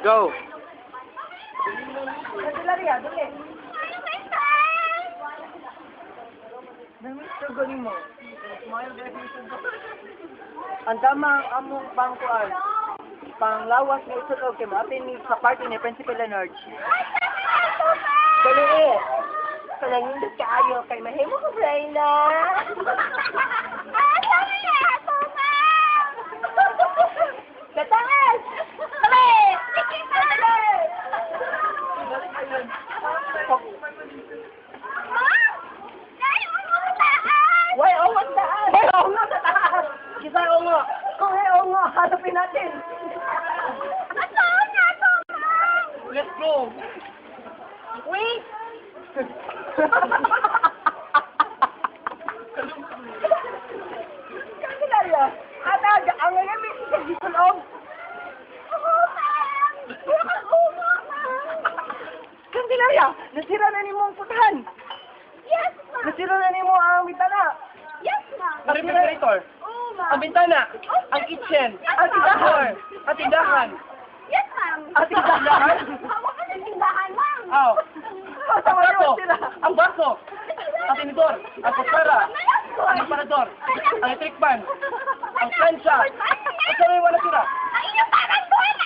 Go. Candelaria, dali. Gani mo. Ang tamang among bangkuan. Panglawas ng isulog kay maapin ni sa party ni Principal Leonard. Dali eh. Panangindot ka ayo kay mahimo ko Brayna. Katangas! Kami! Why, oo nga taas! Why, oo nga taas! Kita oo nga! Kung oo nga, hanapin natin! Let's go! Wait! Candelaria! Ata, ang ngayon may isa dito loob! Candelaria! Nasira na ni mo ang putahan! Yes, ma'am. Nasira na ni mo ang bitana! Yes, ma'am. Ang refrigerator! Oo, ma'am. Ang bintana! Ang kitchen! Ang tindahan! Ang tindahan! Yes, ma'am. Ang tindahan! Hawak ka ng tindahan, ma'am. Aw! Ang Tama baso! yun sila. Ang baso! Ang tinidor! Ang kutsara! Ang aparador! Ang electric fan! Ang plancha! Ang sarili wala sila! Ang iyong parang buwan!